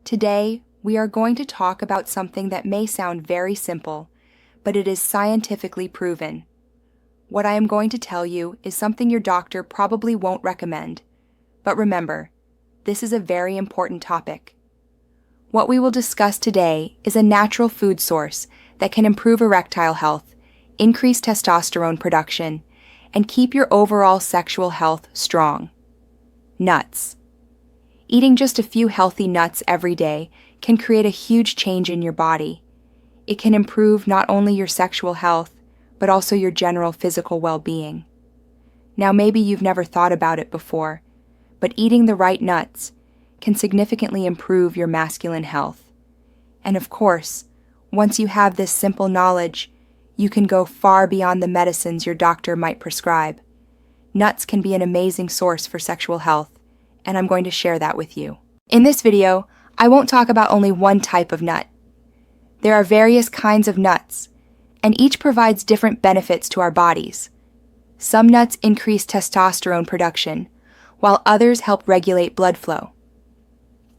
Today, we are going to talk about something that may sound very simple, but it is scientifically proven. What I am going to tell you is something your doctor probably won't recommend. But remember, this is a very important topic. What we will discuss today is a natural food source that can improve erectile health, increase testosterone production, and keep your overall sexual health strong. Nuts. Eating just a few healthy nuts every day can create a huge change in your body. It can improve not only your sexual health, but also your general physical well-being. Now, maybe you've never thought about it before, but eating the right nuts can significantly improve your masculine health. And of course, once you have this simple knowledge, you can go far beyond the medicines your doctor might prescribe. Nuts can be an amazing source for sexual health, and I'm going to share that with you. In this video, I won't talk about only one type of nut. There are various kinds of nuts, and each provides different benefits to our bodies. Some nuts increase testosterone production, while others help regulate blood flow.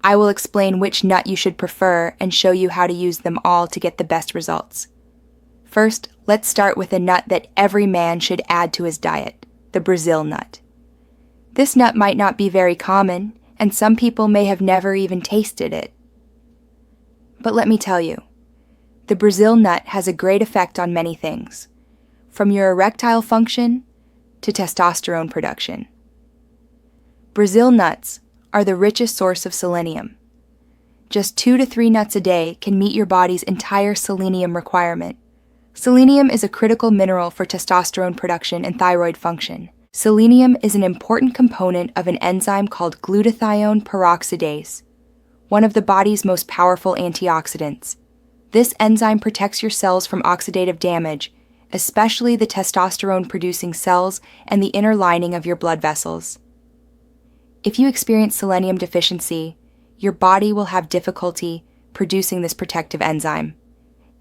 I will explain which nut you should prefer and show you how to use them all to get the best results. First, let's start with a nut that every man should add to his diet, the Brazil nut. This nut might not be very common, and some people may have never even tasted it. But let me tell you, the Brazil nut has a great effect on many things, from your erectile function to testosterone production. Brazil nuts are the richest source of selenium. Just 2 to 3 nuts a day can meet your body's entire selenium requirement. Selenium is a critical mineral for testosterone production and thyroid function. Selenium is an important component of an enzyme called glutathione peroxidase, one of the body's most powerful antioxidants. This enzyme protects your cells from oxidative damage, especially the testosterone-producing cells and the inner lining of your blood vessels. If you experience selenium deficiency, your body will have difficulty producing this protective enzyme,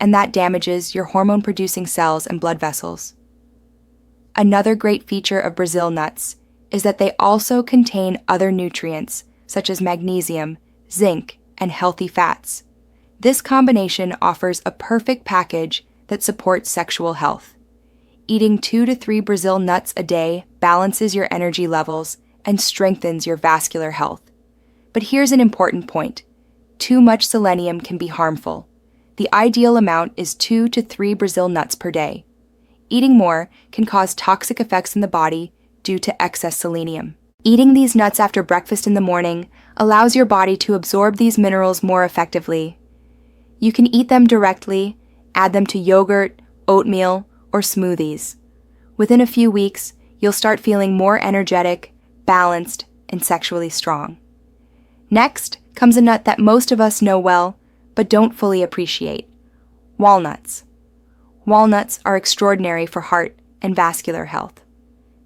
and that damages your hormone-producing cells and blood vessels. Another great feature of Brazil nuts is that they also contain other nutrients, such as magnesium, zinc, and healthy fats. This combination offers a perfect package that supports sexual health. Eating 2 to 3 Brazil nuts a day balances your energy levels and strengthens your vascular health. But here's an important point. Too much selenium can be harmful. The ideal amount is 2 to 3 Brazil nuts per day. Eating more can cause toxic effects in the body due to excess selenium. Eating these nuts after breakfast in the morning allows your body to absorb these minerals more effectively. You can eat them directly, add them to yogurt, oatmeal, or smoothies. Within a few weeks, you'll start feeling more energetic, balanced, and sexually strong. Next comes a nut that most of us know well, but don't fully appreciate: walnuts. Walnuts are extraordinary for heart and vascular health.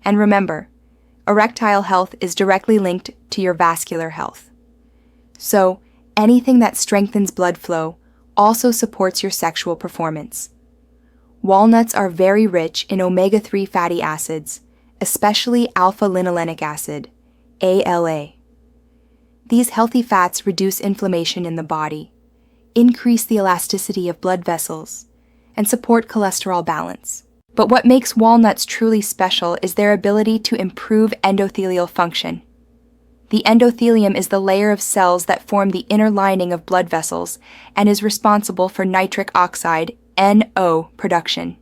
And remember, erectile health is directly linked to your vascular health. So, anything that strengthens blood flow also supports your sexual performance. Walnuts are very rich in omega-3 fatty acids, especially alpha-linolenic acid, ALA. These healthy fats reduce inflammation in the body, increase the elasticity of blood vessels, and support cholesterol balance. But what makes walnuts truly special is their ability to improve endothelial function. The endothelium is the layer of cells that form the inner lining of blood vessels and is responsible for nitric oxide, NO, production.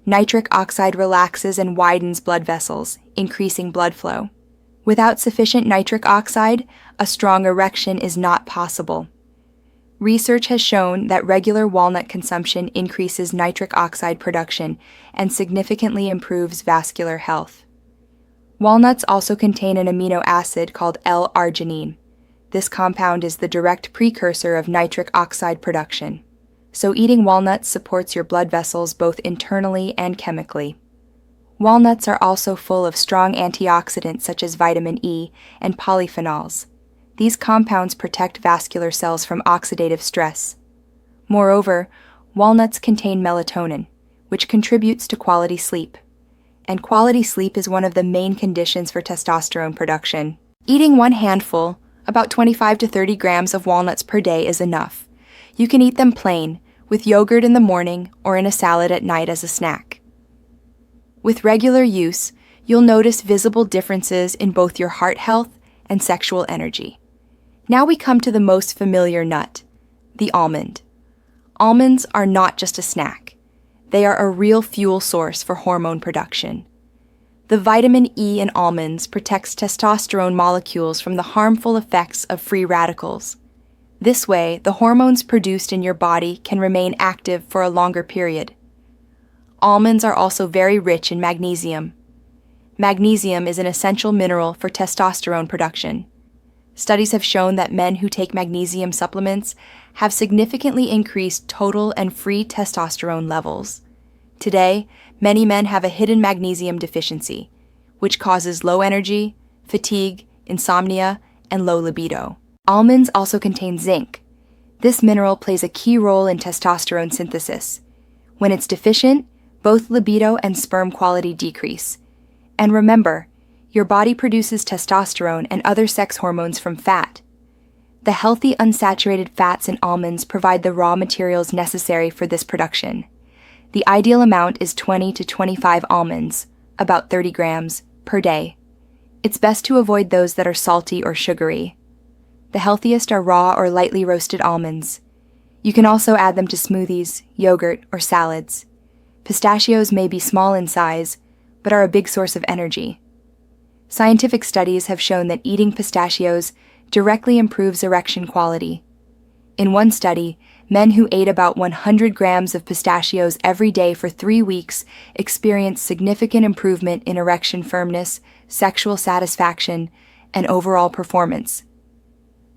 Nitric oxide relaxes and widens blood vessels, increasing blood flow. Without sufficient nitric oxide, a strong erection is not possible. Research has shown that regular walnut consumption increases nitric oxide production and significantly improves vascular health. Walnuts also contain an amino acid called L-arginine. This compound is the direct precursor of nitric oxide production. So eating walnuts supports your blood vessels both internally and chemically. Walnuts are also full of strong antioxidants such as vitamin E and polyphenols. These compounds protect vascular cells from oxidative stress. Moreover, walnuts contain melatonin, which contributes to quality sleep. And quality sleep is one of the main conditions for testosterone production. Eating one handful, About 25 to 30 grams of walnuts per day is enough. You can eat them plain, with yogurt in the morning or in a salad at night as a snack. With regular use, you'll notice visible differences in both your heart health and sexual energy. Now we come to the most familiar nut, the almond. Almonds are not just a snack. They are a real fuel source for hormone production. The vitamin E in almonds protects testosterone molecules from the harmful effects of free radicals. This way, the hormones produced in your body can remain active for a longer period. Almonds are also very rich in magnesium. Magnesium is an essential mineral for testosterone production. Studies have shown that men who take magnesium supplements have significantly increased total and free testosterone levels. Today, many men have a hidden magnesium deficiency, which causes low energy, fatigue, insomnia, and low libido. Almonds also contain zinc. This mineral plays a key role in testosterone synthesis. When it's deficient, both libido and sperm quality decrease. And remember, your body produces testosterone and other sex hormones from fat. The healthy unsaturated fats in almonds provide the raw materials necessary for this production. The ideal amount is 20 to 25 almonds, about 30 grams, per day. It's best to avoid those that are salty or sugary. The healthiest are raw or lightly roasted almonds. You can also add them to smoothies, yogurt, or salads. Pistachios may be small in size, but are a big source of energy. Scientific studies have shown that eating pistachios directly improves erection quality. In one study, men who ate about 100 grams of pistachios every day for 3 weeks experienced significant improvement in erection firmness, sexual satisfaction, and overall performance.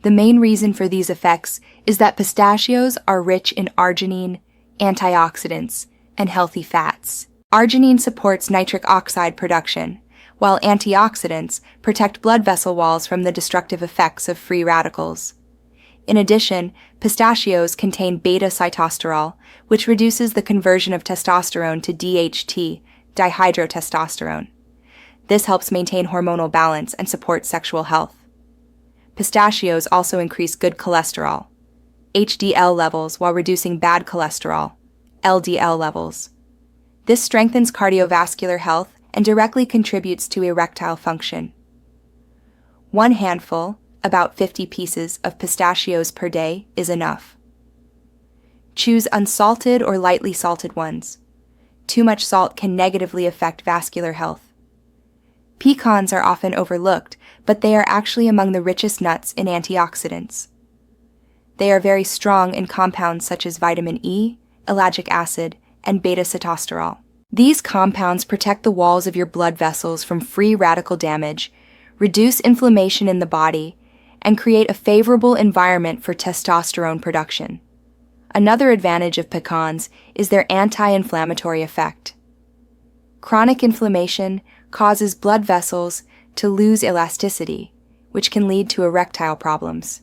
The main reason for these effects is that pistachios are rich in arginine, antioxidants, and healthy fats. Arginine supports nitric oxide production, while antioxidants protect blood vessel walls from the destructive effects of free radicals. In addition, pistachios contain beta-sitosterol, which reduces the conversion of testosterone to DHT, dihydrotestosterone. This helps maintain hormonal balance and support sexual health. Pistachios also increase good cholesterol, HDL levels, while reducing bad cholesterol, LDL levels. This strengthens cardiovascular health and directly contributes to erectile function. One handful, about 50 pieces, of pistachios per day is enough. Choose unsalted or lightly salted ones. Too much salt can negatively affect vascular health. Pecans are often overlooked, but they are actually among the richest nuts in antioxidants. They are very strong in compounds such as vitamin E, ellagic acid, and beta-sitosterol. These compounds protect the walls of your blood vessels from free radical damage, reduce inflammation in the body, and create a favorable environment for testosterone production. Another advantage of pecans is their anti-inflammatory effect. Chronic inflammation causes blood vessels to lose elasticity, which can lead to erectile problems.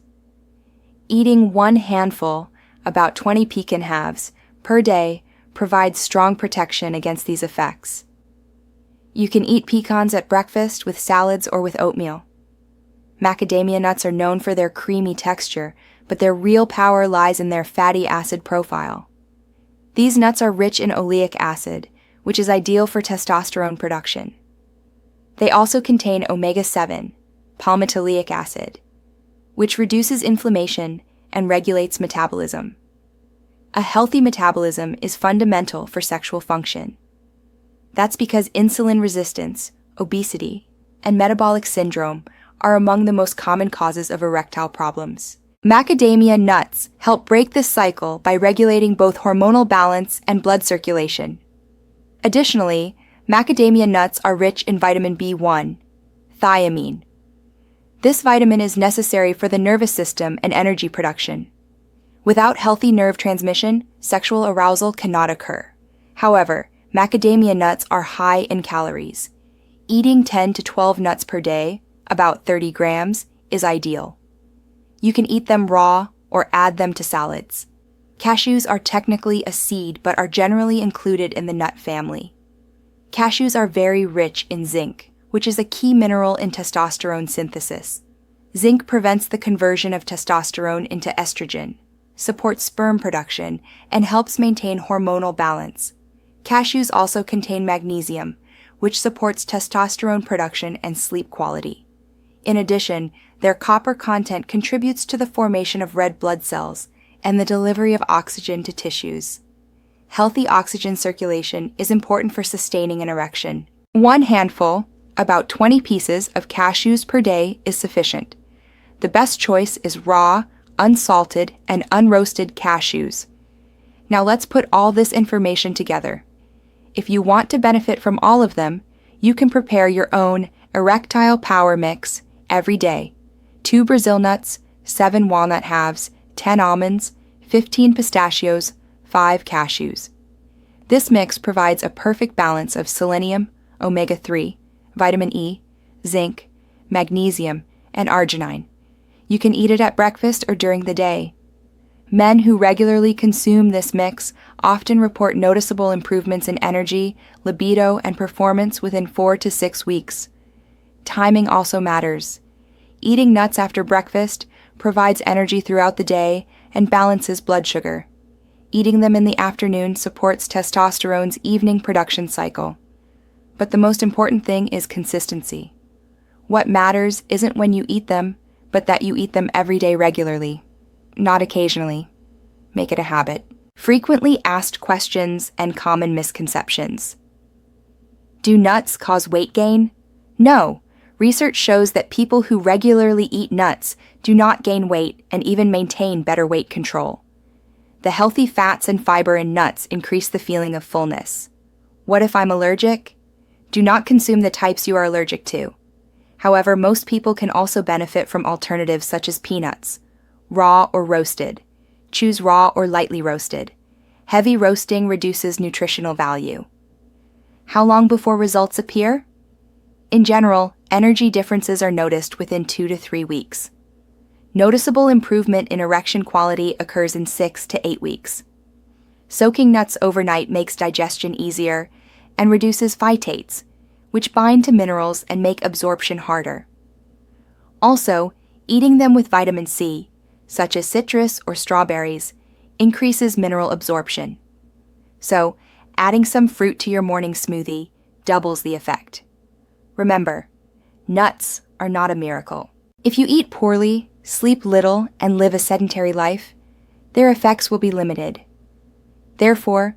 Eating one handful, about 20 pecan halves, per day provides strong protection against these effects. You can eat pecans at breakfast with salads or with oatmeal. Macadamia nuts are known for their creamy texture, but their real power lies in their fatty acid profile. These nuts are rich in oleic acid, which is ideal for testosterone production. They also contain omega-7, palmitoleic acid, which reduces inflammation and regulates metabolism. A healthy metabolism is fundamental for sexual function. That's because insulin resistance, obesity, and metabolic syndrome are among the most common causes of erectile problems. Macadamia nuts help break this cycle by regulating both hormonal balance and blood circulation. Additionally, macadamia nuts are rich in vitamin B1, thiamine. This vitamin is necessary for the nervous system and energy production. Without healthy nerve transmission, sexual arousal cannot occur. However, macadamia nuts are high in calories. Eating 10 to 12 nuts per day, about 30 grams, is ideal. You can eat them raw or add them to salads. Cashews are technically a seed but are generally included in the nut family. Cashews are very rich in zinc, which is a key mineral in testosterone synthesis. Zinc prevents the conversion of testosterone into estrogen, supports sperm production, and helps maintain hormonal balance. Cashews also contain magnesium, which supports testosterone production and sleep quality. In addition, their copper content contributes to the formation of red blood cells and the delivery of oxygen to tissues. Healthy oxygen circulation is important for sustaining an erection. One handful, about 20 pieces of cashews per day, is sufficient. The best choice is raw, unsalted, and unroasted cashews. Now let's put all this information together. If you want to benefit from all of them, you can prepare your own Erectile Power Mix every day. 2 Brazil nuts, 7 walnut halves, 10 almonds, 15 pistachios, 5 cashews. This mix provides a perfect balance of selenium, omega-3, vitamin E, zinc, magnesium, and arginine. You can eat it at breakfast or during the day. Men who regularly consume this mix often report noticeable improvements in energy, libido, and performance within 4 to 6 weeks. Timing also matters. Eating nuts after breakfast provides energy throughout the day and balances blood sugar. Eating them in the afternoon supports testosterone's evening production cycle. But the most important thing is consistency. What matters isn't when you eat them, but that you eat them every day regularly, not occasionally. Make it a habit. Frequently asked questions and common misconceptions. Do nuts cause weight gain? No. Research shows that people who regularly eat nuts do not gain weight and even maintain better weight control. The healthy fats and fiber in nuts increase the feeling of fullness. What if I'm allergic? Do not consume the types you are allergic to. However, most people can also benefit from alternatives such as peanuts, raw or roasted. Choose raw or lightly roasted. Heavy roasting reduces nutritional value. How long before results appear? In general, energy differences are noticed within 2 to 3 weeks. Noticeable improvement in erection quality occurs in 6 to 8 weeks. Soaking nuts overnight makes digestion easier and reduces phytates, which bind to minerals and make absorption harder. Also, eating them with vitamin C, such as citrus or strawberries, increases mineral absorption. So, adding some fruit to your morning smoothie doubles the effect. Remember, nuts are not a miracle. If you eat poorly, sleep little, and live a sedentary life, their effects will be limited. Therefore,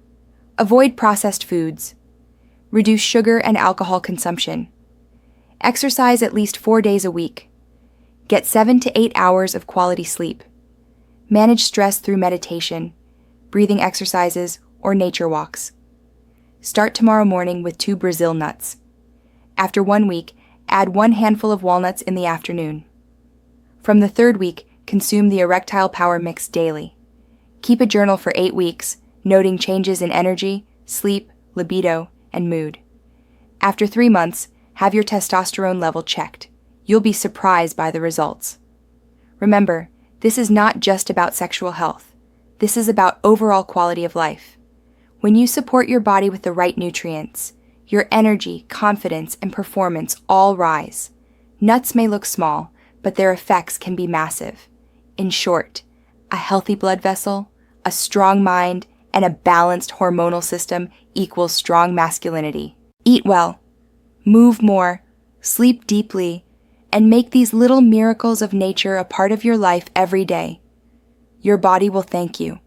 avoid processed foods. Reduce sugar and alcohol consumption. Exercise at least 4 days a week. Get 7 to 8 hours of quality sleep. Manage stress through meditation, breathing exercises, or nature walks. Start tomorrow morning with 2 Brazil nuts. After 1 week, add 1 handful of walnuts in the afternoon. From the 3rd week, consume the Erectile Power Mix daily. Keep a journal for 8 weeks, noting changes in energy, sleep, libido, and mood. After 3 months, have your testosterone level checked. You'll be surprised by the results. Remember, this is not just about sexual health. This is about overall quality of life. When you support your body with the right nutrients, your energy, confidence, and performance all rise. Nuts may look small, but their effects can be massive. In short, a healthy blood vessel, a strong mind, and a balanced hormonal system equals strong masculinity. Eat well, move more, sleep deeply, and make these little miracles of nature a part of your life every day. Your body will thank you.